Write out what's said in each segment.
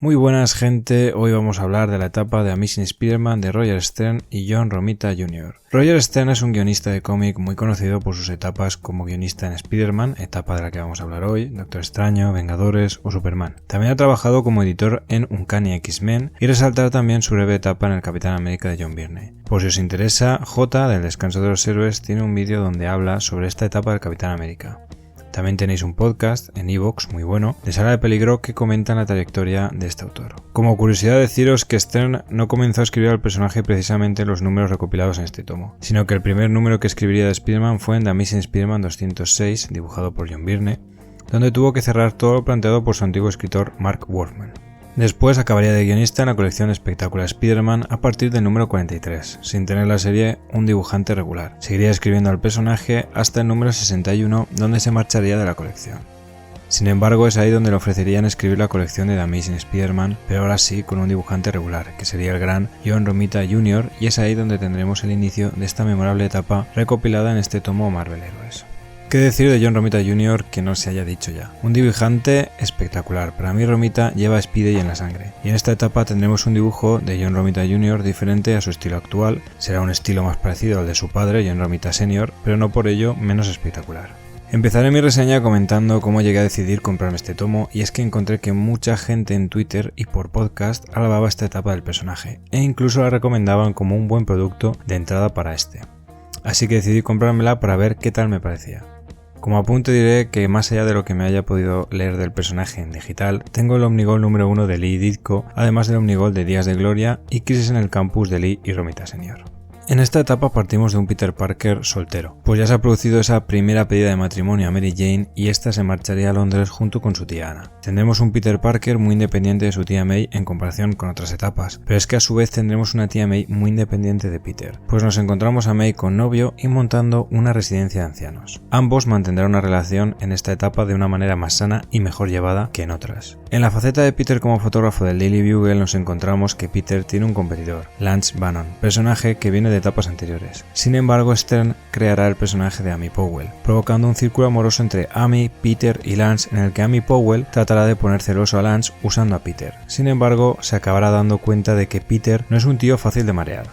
Muy buenas gente, hoy vamos a hablar de la etapa de Amazing Spider-Man de Roger Stern y John Romita Jr. Roger Stern es un guionista de cómic muy conocido por sus etapas como guionista en Spider-Man, etapa de la que vamos a hablar hoy, Doctor Extraño, Vengadores o Superman. También ha trabajado como editor en Uncanny X-Men y resaltar también su breve etapa en el Capitán América de John Byrne. Por si os interesa, J del Descanso de los Héroes tiene un vídeo donde habla sobre esta etapa del Capitán América. También tenéis un podcast en iVoox muy bueno de Sala de Peligro que comentan la trayectoria de este autor. Como curiosidad deciros que Stern no comenzó a escribir al personaje precisamente en los números recopilados en este tomo, sino que el primer número que escribiría de Spider-Man fue en The Amazing Spider-Man 206, dibujado por John Byrne, donde tuvo que cerrar todo lo planteado por su antiguo escritor Mark Wolfman. Después acabaría de guionista en la colección Espectacular Spider-Man a partir del número 43, sin tener la serie un dibujante regular. Seguiría escribiendo al personaje hasta el número 61, donde se marcharía de la colección. Sin embargo, es ahí donde le ofrecerían escribir la colección de The Amazing Spider-Man, pero ahora sí con un dibujante regular, que sería el gran John Romita Jr., y es ahí donde tendremos el inicio de esta memorable etapa recopilada en este tomo Marvel Heroes. ¿Qué decir de John Romita Jr. que no se haya dicho ya? Un dibujante espectacular. Para mí Romita lleva Spidey en la sangre. Y en esta etapa tendremos un dibujo de John Romita Jr. diferente a su estilo actual. Será un estilo más parecido al de su padre, John Romita Sr., pero no por ello menos espectacular. Empezaré mi reseña comentando cómo llegué a decidir comprarme este tomo, y es que encontré que mucha gente en Twitter y por podcast alababa esta etapa del personaje, e incluso la recomendaban como un buen producto de entrada para este. Así que decidí comprármela para ver qué tal me parecía. Como apunte diré que más allá de lo que me haya podido leer del personaje en digital, tengo el Omnigol número 1 de Lee Ditko, además del Omnigol de Días de Gloria y Crisis en el Campus de Lee y Romita Sr. En esta etapa partimos de un Peter Parker soltero, pues ya se ha producido esa primera pedida de matrimonio a Mary Jane y esta se marcharía a Londres junto con su tía Anna. Tendremos un Peter Parker muy independiente de su tía May en comparación con otras etapas, pero es que a su vez tendremos una tía May muy independiente de Peter, pues nos encontramos a May con novio y montando una residencia de ancianos. Ambos mantendrán una relación en esta etapa de una manera más sana y mejor llevada que en otras. En la faceta de Peter como fotógrafo del Daily Bugle nos encontramos que Peter tiene un competidor, Lance Bannon, personaje que viene de etapas anteriores. Sin embargo, Stern creará el personaje de Amy Powell, provocando un círculo amoroso entre Amy, Peter y Lance en el que Amy Powell tratará de poner celoso a Lance usando a Peter. Sin embargo, se acabará dando cuenta de que Peter no es un tío fácil de marear.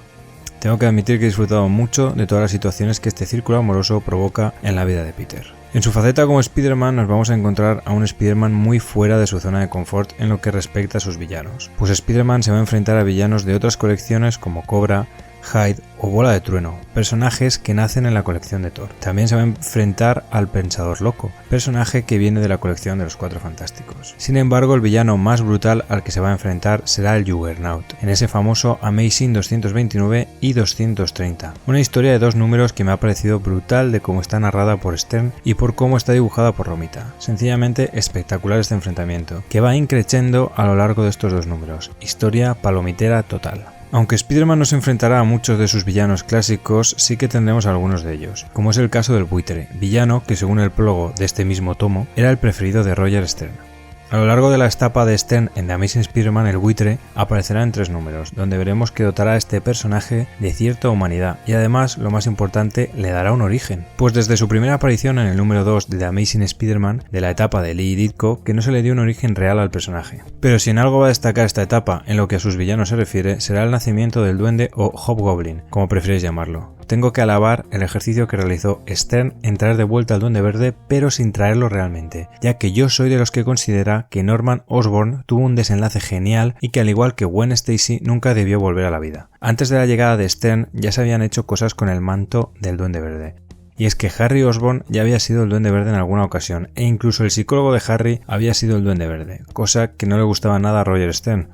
Tengo que admitir que he disfrutado mucho de todas las situaciones que este círculo amoroso provoca en la vida de Peter. En su faceta como Spider-Man nos vamos a encontrar a un Spider-Man muy fuera de su zona de confort en lo que respecta a sus villanos, pues Spider-Man se va a enfrentar a villanos de otras colecciones como Cobra, Hyde o Bola de Trueno, personajes que nacen en la colección de Thor. También se va a enfrentar al Pensador Loco, personaje que viene de la colección de los Cuatro Fantásticos. Sin embargo, el villano más brutal al que se va a enfrentar será el Juggernaut, en ese famoso Amazing 229 y 230. Una historia de dos números que me ha parecido brutal de cómo está narrada por Stern y por cómo está dibujada por Romita. Sencillamente espectacular este enfrentamiento, que va increciendo a lo largo de estos dos números. Historia palomitera total. Aunque Spider-Man no se enfrentará a muchos de sus villanos clásicos, sí que tendremos algunos de ellos, como es el caso del Buitre, villano que según el prólogo de este mismo tomo, era el preferido de Roger Stern. A lo largo de la etapa de Stern en The Amazing Spider-Man, el Buitre aparecerá en 3 números, donde veremos que dotará a este personaje de cierta humanidad y además, lo más importante, le dará un origen. Pues desde su primera aparición en el número 2 de The Amazing Spider-Man, de la etapa de Lee Ditko, que no se le dio un origen real al personaje. Pero si en algo va a destacar esta etapa en lo que a sus villanos se refiere, será el nacimiento del Duende o Hobgoblin, como preferéis llamarlo. Tengo que alabar el ejercicio que realizó Stern en traer de vuelta al Duende Verde, pero sin traerlo realmente, ya que yo soy de los que considera que Norman Osborn tuvo un desenlace genial y que al igual que Gwen Stacy nunca debió volver a la vida. Antes de la llegada de Stern ya se habían hecho cosas con el manto del Duende Verde. Y es que Harry Osborn ya había sido el Duende Verde en alguna ocasión, e incluso el psicólogo de Harry había sido el Duende Verde, cosa que no le gustaba nada a Roger Stern,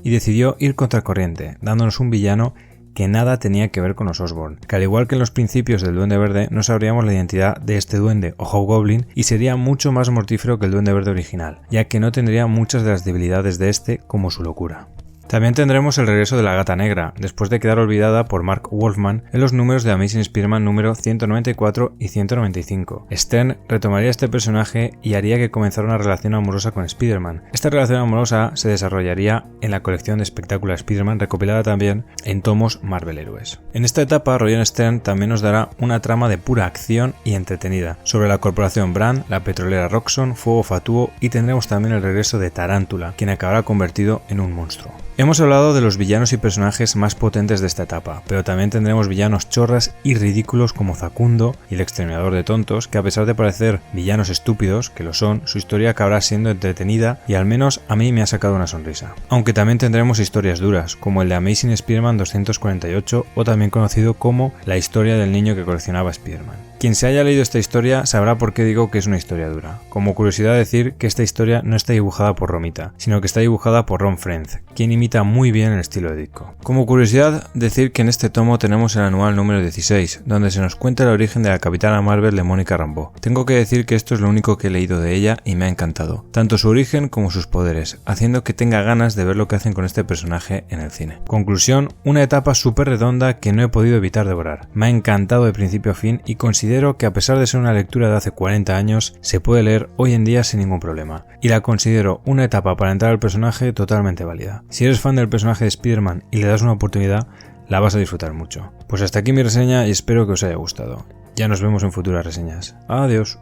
y decidió ir contracorriente, dándonos un villano que nada tenía que ver con los Osborn, que al igual que en los principios del Duende Verde no sabríamos la identidad de este duende o Hobgoblin y sería mucho más mortífero que el Duende Verde original, ya que no tendría muchas de las debilidades de este como su locura. También tendremos el regreso de la Gata Negra, después de quedar olvidada por Mark Wolfman en los números de Amazing Spider-Man número 194 y 195. Stern retomaría este personaje y haría que comenzara una relación amorosa con Spider-Man. Esta relación amorosa se desarrollaría en la colección de espectáculos Spider-Man, recopilada también en tomos Marvel Heroes. En esta etapa, Roger Stern también nos dará una trama de pura acción y entretenida sobre la corporación Brand, la petrolera Roxxon, Fuego Fatuo, y tendremos también el regreso de Tarántula, quien acabará convertido en un monstruo. Hemos hablado de los villanos y personajes más potentes de esta etapa, pero también tendremos villanos chorras y ridículos como Zacundo y el Exterminador de Tontos, que a pesar de parecer villanos estúpidos, que lo son, su historia acabará siendo entretenida y al menos a mí me ha sacado una sonrisa. Aunque también tendremos historias duras, como el de Amazing Spider-Man 248, o también conocido como La historia del niño que coleccionaba Spider-Man. Quien se haya leído esta historia sabrá por qué digo que es una historia dura. Como curiosidad decir que esta historia no está dibujada por Romita, sino que está dibujada por Ron Frenz, quien imita muy bien el estilo de Ditko. Como curiosidad decir que en este tomo tenemos el anual número 16, donde se nos cuenta el origen de la Capitana Marvel de Mónica Rambeau. Tengo que decir que esto es lo único que he leído de ella y me ha encantado, tanto su origen como sus poderes, haciendo que tenga ganas de ver lo que hacen con este personaje en el cine. Conclusión, una etapa súper redonda que no he podido evitar devorar. Me ha encantado de principio a fin y considero que a pesar de ser una lectura de hace 40 años, se puede leer hoy en día sin ningún problema, y la considero una etapa para entrar al personaje totalmente válida. Si eres fan del personaje de Spider-Man y le das una oportunidad, la vas a disfrutar mucho. Pues hasta aquí mi reseña y espero que os haya gustado. Ya nos vemos en futuras reseñas. Adiós.